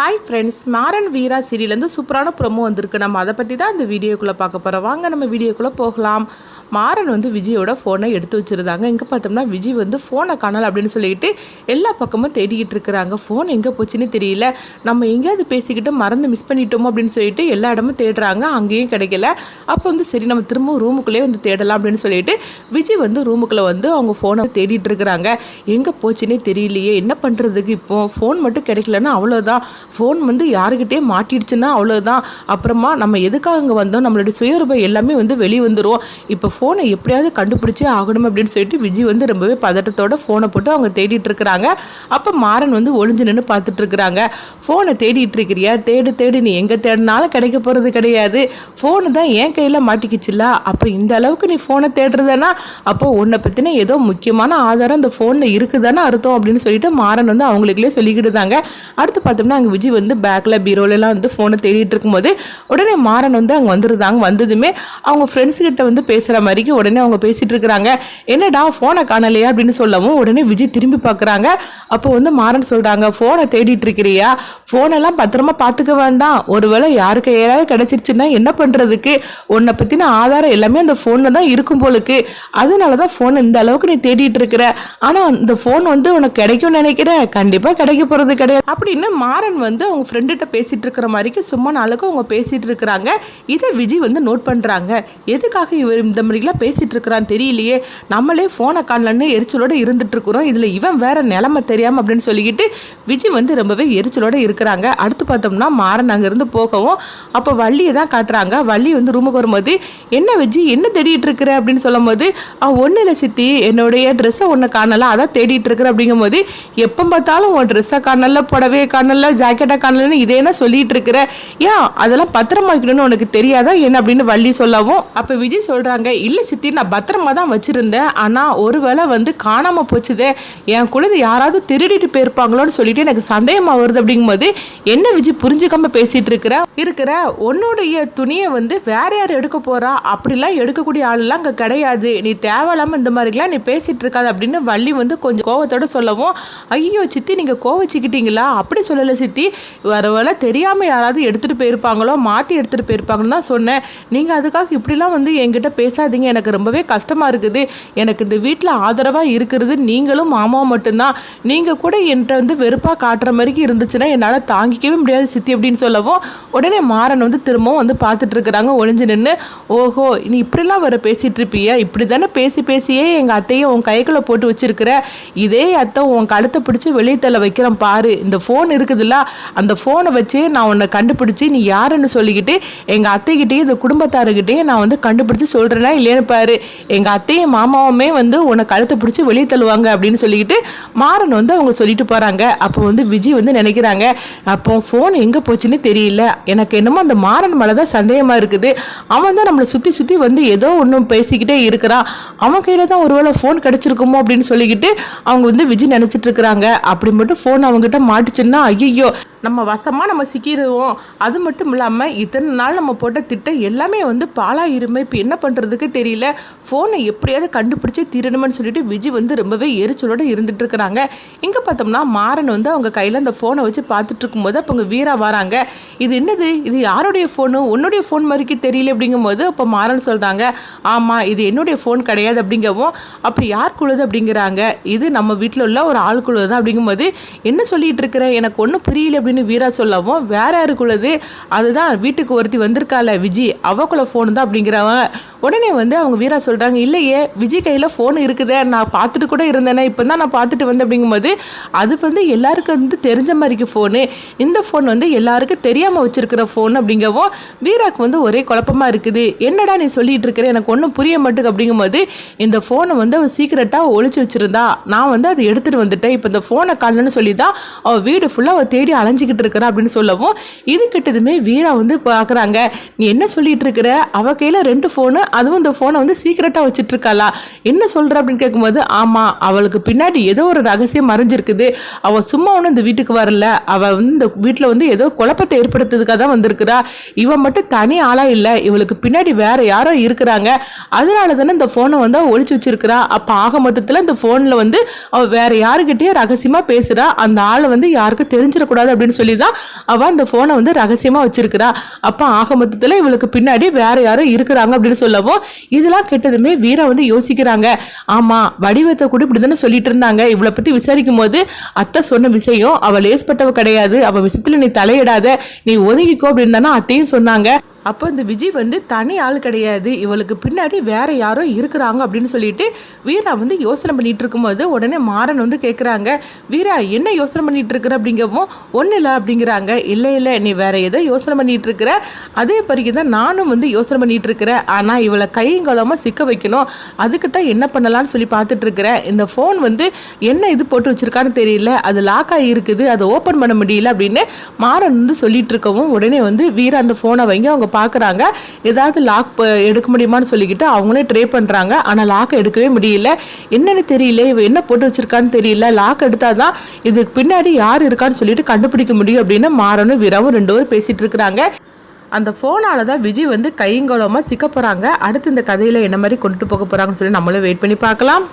Hi friends, Maran வீரா சீரியலேருந்து சூப்பரான promo வந்திருக்கு. நம்ம அதை பற்றி தான் இந்த வீடியோக்குள்ளே பார்க்க போகிறோம். வாங்க நம்ம வீடியோக்குள்ளே போகலாம். மாறன் விஜயோட ஃபோனை எடுத்து வச்சுருந்தாங்க. எங்கே பார்த்தோம்னா விஜய் ஃபோனை காணலை அப்படின்னு சொல்லிட்டு எல்லா பக்கமும் தேடிக்கிட்டு இருக்கிறாங்க. ஃபோன் எங்கே போச்சுன்னு தெரியல, நம்ம எங்கேயாவது பேசிக்கிட்டு மறந்து மிஸ் பண்ணிட்டோமோ அப்படின்னு சொல்லிட்டு எல்லா இடமும் தேடுறாங்க. அங்கேயும் கிடைக்கல. அப்போ சரி நம்ம திரும்ப ரூமுக்குள்ளே தேடலாம் அப்படின்னு சொல்லிட்டு விஜய் ரூமுக்குள்ளே அவங்க ஃபோனை தேடிட்டு இருக்கிறாங்க. எங்கே போச்சுன்னே தெரியலையே, என்ன பண்ணுறதுக்கு? இப்போ ஃபோன் மட்டும் கிடைக்கலன்னா அவ்வளோதான். ஃபோன் யாருக்கிட்டே மாட்டிடுச்சுன்னா அவ்வளோதான். அப்புறமா நம்ம எதுக்காக அங்கே வந்தோம், நம்மளுடைய சுயரூபம் எல்லாமே வெளியே வந்துடும். இப்போ ஃபோனை எப்படியாவது கண்டுபிடிச்சே ஆகணும் அப்படின்னு சொல்லிட்டு விஜய் ரொம்பவே பதட்டத்தோட ஃபோனை போட்டு அவங்க தேடிட்டு இருக்கிறாங்க. அப்போ மாறன் ஒளிஞ்சு நின்று பார்த்துட்டு இருக்கிறாங்க. ஃபோனை தேடிட்டு இருக்கிறியா? தேடு நீ எங்கே தேடினாலும் கிடைக்க போகிறது கிடையாது. ஃபோனு தான் என் கையில் மாட்டிக்கிச்சுல. அப்போ இந்த அளவுக்கு நீ ஃபோனை தேடுறதுனா அப்போ உன்னை பற்றின ஏதோ முக்கியமான ஆதாரம் அந்த ஃபோனில் இருக்குதானே அர்த்தம் அப்படின்னு சொல்லிட்டு மாறன் அவங்களுக்குள்ளே சொல்லிக்கிட்டு இருந்தாங்க. அடுத்து பார்த்தோம்னா அங்கே விஜய் பேக்கில் பீரோலெலாம் ஃபோனை தேடிட்டு இருக்கும்போது உடனே மாறன் அங்கே வந்துருந்தாங்க. வந்ததுமே அவங்க ஃப்ரெண்ட்ஸ் கிட்ட பேசுகிற மாதிரிக்கு உடனே அவங்க பேசிட்டு இருக்கிறாங்க. என்னடா ஃபோனை காணலையா அப்படின்னு சொல்லவும் உடனே விஜய் திரும்பி பார்க்குறாங்க. அப்போ மாறன் சொல்கிறாங்க, ஃபோனை தேடிட்டு இருக்கிறியா? ஃபோனெல்லாம் பத்திரமா பார்த்துக்க வேண்டாம். ஒருவேளை யாருக்கு ஏதாவது கிடைச்சிருச்சுன்னா என்ன பண்ணுறதுக்கு? உன்னை பற்றின ஆதாரம் எல்லாமே அந்த ஃபோனில் தான் இருக்கும் போலுக்கு. அதனால தான் ஃபோன் இந்த அளவுக்கு நீ தேடிட்டு இருக்கிற. ஆனால் இந்த ஃபோன் உனக்கு கிடைக்கும்னு நினைக்கிறேன். கண்டிப்பாக கிடைக்க போகிறது கிடையாது அப்படின்னு மாறன் அவங்க ஃப்ரெண்டுகிட்ட பேசிட்டு இருக்கிற மாதிரிக்கு சும்மா நாளுக்கு அவங்க பேசிட்டு இருக்கிறாங்க. இதை விஜய் நோட் பண்ணுறாங்க. எதுக்காக இவர் இந்த மாதிரிலாம் பேசிட்டு இருக்கிறான்னு தெரியலையே, நம்மளே ஃபோனை காணலன்னு எரிச்சலோடு இருந்துட்டு இருக்கிறோம், இதில் இவன் வேற நிலைமை தெரியாமல் அப்படின்னு சொல்லிக்கிட்டு விஜய் ரொம்பவே எரிச்சலோடு இருக்கிறாங்க. அடுத்து பார்த்தோம்னா மாறன் அங்கேருந்து போகவும் அப்போ வள்ளியை தான் காட்டுறாங்க. வள்ளி ரூமுக்கு வரும்போது என்ன விஜய் என்ன தேடிட்டு இருக்கிற அப்படின்னு சொல்லும் போது ஒன்றும் இல்லை சித்தி, என்னுடைய ட்ரெஸ்ஸை ஒன்று காணலாம், அதான் தேடிட்டு இருக்கிற அப்படிங்கும் போது எப்போ பார்த்தாலும் உன் ட்ரெஸ்ஸை காணல, புடவையை காணல, ஜாக்கெட்டை காணலன்னு இதேனா சொல்லிட்டு இருக்கிற, ஏன் அதெல்லாம் பத்திரமா வைக்கணும்னு உனக்கு தெரியாதா என்ன அப்படின்னு வள்ளி சொல்லவும் அப்போ விஜய் சொல்கிறாங்க, இல்லை சித்தி நான் பத்திரமா தான் வச்சுருந்தேன், ஆனால் ஒருவேளை காணாமல் போச்சுதே, என் குழந்தை யாராவது திருடிட்டு போயிருப்பாங்களோன்னு சொல்லிட்டு எனக்கு சந்தேகமாக வருது அப்படிங்கும்போது என்ன விஜய் புரிஞ்சுக்காம பேசிட்டு இருக்கிற உன்னுடைய துணியை வேற யார் எடுக்க போறா? அப்படிலாம் எடுக்கக்கூடிய ஆளெல்லாம் அங்கே கிடையாது. நீ தேவையில்லாமல் இந்த மாதிரிலாம் நீ பேசிட்டு இருக்காது அப்படின்னு வள்ளி கொஞ்சம் கோவத்தோட சொல்லவும் ஐயோ சித்தி நீங்கள் கோவச்சிக்கிட்டீங்களா? அப்படி சொல்லலை சித்தி, வரவேளை தெரியாமல் யாராவது எடுத்துகிட்டு போயிருப்பாங்களோ, மாற்றி எடுத்துகிட்டு போயிருப்பாங்கன்னு தான் சொன்னேன். நீங்கள் அதுக்காக இப்படிலாம் என்கிட்ட பேசாதீங்க, எனக்கு ரொம்பவே கஷ்டமாக இருக்குது. எனக்கு இந்த வீட்டில் ஆதரவாக இருக்கிறது நீங்களும் மாமாவும் மட்டும்தான். நீங்கள் கூட என்கிட்ட வெறுப்பாக காட்டுற மாதிரி இருந்துச்சுன்னா என்னால் தாங்கிக்கவே முடியாது சித்தி அப்படின்னு சொல்லவும் உடனே மாறன் திரும்பவும் பார்த்துட்டு இருக்கிறாங்க ஒளிஞ்சு நின்று. ஓஹோ, நீ இப்படிலாம் வர பேசிகிட்டு இருப்பியா? இப்படி தானே பேசியே எங்கள் அத்தையை உன் கைக்குள்ளே போட்டு வச்சிருக்கிற. இதே அத்தை உன் கழுத்தை பிடிச்சி வெளியே தள்ள வைக்கிறேன் பாரு. இந்த ஃபோன் இருக்குதுல்ல, அந்த ஃபோனை வச்சே நான் உன்னை கண்டுபிடிச்சி நீ யாருன்னு சொல்லிக்கிட்டு எங்கள் அத்தைக்கிட்டேயும் இந்த குடும்பத்தாருக்கிட்டேயும் நான் கண்டுபிடிச்சி சொல்கிறேன்னா இல்லையான்னு பாரு. எங்கள் அத்தையும் மாமாவுமே உன்னை கழுத்தை பிடிச்சி வெளியே தள்ளுவாங்க அப்படின்னு சொல்லிக்கிட்டு மாறன் அவங்க சொல்லிட்டு போகிறாங்க. அப்போ விஜய் நினைக்கிறாங்க, அப்போ ஃபோன் எங்கே போச்சுன்னு தெரியல, எனக்கு என்னமோ அந்த மாறன் மேலே தான் சந்தேகமாக இருக்குது. அவன் தான் நம்மளை சுற்றி ஏதோ ஒன்றும் பேசிக்கிட்டே இருக்கிறான். அவன் கையில் தான் ஒருவேளை ஃபோன் கிடச்சிருக்குமோ அப்படின்னு சொல்லிக்கிட்டு அவங்க விஜய் நினச்சிட்டு இருக்கிறாங்க. அப்படி மட்டும் ஃபோன் அவங்ககிட்ட மாட்டுச்சுன்னா ஐயோ நம்ம வசமாக நம்ம சிக்கிடுவோம். அது மட்டும் இல்லாமல் இத்தனை நாள் நம்ம போட்ட திட்டம் எல்லாமே பாலாயிருமே. இப்போ என்ன பண்ணுறதுக்கு தெரியல, ஃபோனை எப்படியாவது கண்டுபிடிச்சி தீரணுமென்னு சொல்லிட்டு விஜய் ரொம்பவே எரிச்சலோடு இருந்துட்டு இருக்கிறாங்க. இங்கே பார்த்தோம்னா மாறன் அவங்க கையில் அந்த ஃபோனை வச்சு பார்த்துட்டு இருக்கும்போது அப்போ அங்கே வீரா வராங்க. இது என்னது, இது யாருடைய ஃபோனு? உன்னுடைய ஃபோன் மாதிரிக்கு தெரியல அப்படிங்கும்போது அப்போ மாறன் சொல்கிறாங்க, ஆமாம் இது என்னுடைய ஃபோன் கிடையாது அப்படிங்கவும் அப்படி யார் குழுது அப்படிங்கிறாங்க. இது நம்ம வீட்டில் உள்ள ஒரு ஆள் குழு தான் அப்படிங்கும்போது என்ன சொல்லிட்டு இருக்கிற, எனக்கு ஒன்றும் புரியல அப்படின்னு வீரா சொல்லவும் வேற யாருக்குள்ளது, அதுதான் வீட்டுக்கு ஒருத்தி வந்திருக்கால விஜய், அவக்குள்ள ஃபோன் தான் அப்படிங்கிறவங்க. உடனே அவங்க வீரா சொல்கிறாங்க, இல்லையே விஜய் கையில் ஃபோன் இருக்குதே, நான் பார்த்துட்டு கூட இருந்தேனே, இப்போ தான் நான் பார்த்துட்டு வந்தேன் அப்படிங்கும்போது அது எல்லாருக்கும் தெரிஞ்ச மாதிரிக்கு ஃபோனு, இந்த ஃபோன் எல்லாருக்கும் தெரியாமல் வச்சிருக்கிற ஃபோன் அப்படிங்கவும் வீராக்கு ஒரே குழப்பமாக இருக்குது. என்னடா நீ சொல்லிட்டு இருக்கிற, எனக்கு ஒன்றும் புரிய மாட்டுக்கு அப்படிங்கும்போது இந்த ஃபோனை அவள் சீக்கிரட்டாக ஒழிச்சு வச்சிருந்தா, நான் அதை எடுத்துகிட்டு வந்துட்டேன். இப்போ இந்த ஃபோனை காணலன்னு சொல்லி தான் அவள் வீடு ஃபுல்லாக அவள் தேடி அலைஞ்சிக்கிட்டு இருக்கிறா அப்படின்னு சொல்லவும் இது கிட்டதுமே வீரா பார்க்குறாங்க, நீ என்ன சொல்லிட்டு இருக்கிற, அவ கையில் 2 ஃபோனு, அதுவும் இந்த ஃபோனை சீக்கிரட்டாக வச்சுட்டு இருக்காளா, என்ன சொல்கிற அப்படின்னு கேட்கும்போது ஆமாம் அவளுக்கு பின்னாடி ஏதோ ஒரு ரகசியம் மறைஞ்சிருக்குது. அவள் சும்மா ஒன்றும் இந்த வீட்டுக்கு வரல, அவள் இந்த வீட்டில் ஏதோ குழப்பத்தை ஏற்படுத்துறதுக்காக தான் வந்திருக்கிறா. இவன் மட்டும் தனி ஆளாக இல்லை, இவளுக்கு பின்னாடி வேற யாரோ இருக்கிறாங்க. அதனால தானே இந்த ஃபோனை ஒழிச்சு வச்சிருக்கிறா. அப்போ ஆக மொத்தத்தில் இந்த ஃபோனில் அவள் வேற யாருக்கிட்டே ரகசியமாக பேசுகிறா. அந்த ஆளை யாருக்கும் தெரிஞ்சிடக்கூடாது அப்படின்னு அப்படின்னு சொல்லி தான் அவள் அந்த ஃபோனை வந்து ரகசியமாக வச்சிருக்கிறா. அப்போ ஆக மொத்தத்தில் இவளுக்கு பின்னாடி வேற யாரும் இருக்கிறாங்க அப்படின்னு சொல்லவும் இதெல்லாம் கேட்டதுமே வீரா வந்து யோசிக்கிறாங்க. ஆமாம், வடிவத்தை கூட இப்படி தானே சொல்லிட்டு இருந்தாங்க. இவளை பற்றி விசாரிக்கும் போது அத்தை சொன்ன விஷயம் அவள் லேஸ்பட்டவ கிடையாது, அவள் விஷயத்தில் நீ தலையிடாத, நீ ஒதுங்கிக்கோ அப்படின்னு தானே அத்தையும் சொன்னாங்க. அப்போ இந்த விஜய் வந்து தனி ஆள் கிடையாது, இவளுக்கு பின்னாடி வேற யாரோ இருக்கிறாங்க அப்படின்னு சொல்லிட்டு வீரா வந்து யோசனை பண்ணிட்டு இருக்கும்போது உடனே மாறன் வந்து கேட்குறாங்க, வீரா என்ன யோசனை பண்ணிட்டு இருக்கிற அப்படிங்கவும் ஒன்றும் இல்லை அப்படிங்கிறாங்க. இல்லை இல்லை, நீ வேற ஏதோ யோசனை பண்ணிட்டு இருக்கிற, அதே பறிக்கு தான் நானும் வந்து யோசனை பண்ணிட்டு இருக்கிறேன். ஆனால் இவளை கைங்கலமாக சிக்க வைக்கணும், அதுக்கு தான் என்ன பண்ணலான்னு சொல்லி பார்த்துட்டு இருக்கிறேன். இந்த ஃபோன் வந்து என்ன இது போட்டு வச்சிருக்கான்னு தெரியல, அது லாக் ஆகி இருக்குது, அதை ஓப்பன் பண்ண முடியல அப்படின்னு மாறன் வந்து சொல்லிட்டு இருக்கவும் உடனே வந்து வீரா அந்த ஃபோனை வாங்கி அவங்க பார்க்குறாங்க. ஏதாவது லாக் எடுக்க முடியுமான்னு சொல்லிக்கிட்டு அவங்களே ட்ரை பண்ணுறாங்க. ஆனால் லாக் எடுக்கவே முடியல. என்னன்னு தெரியல, இவ என்ன போட்டு வச்சிருக்கான்னு தெரியல, லாக் எடுத்தாதான் இதுக்கு பின்னாடி யார் இருக்கான்னு சொல்லிட்டு கண்டுபிடிக்க முடியும் அப்படின்னு மாறனும் வீராவும் 2 பேரும் பேசிட்டு இருக்கிறாங்க. அந்த ஃபோனால தான் விஜய் வந்து கைங்கோலமாக சிக்க போகிறாங்க. அடுத்து இந்த கதையில் என்ன மாதிரி கொண்டுட்டு போக போகிறாங்கன்னு சொல்லி நம்மளும் வெயிட் பண்ணி பார்க்கலாம்.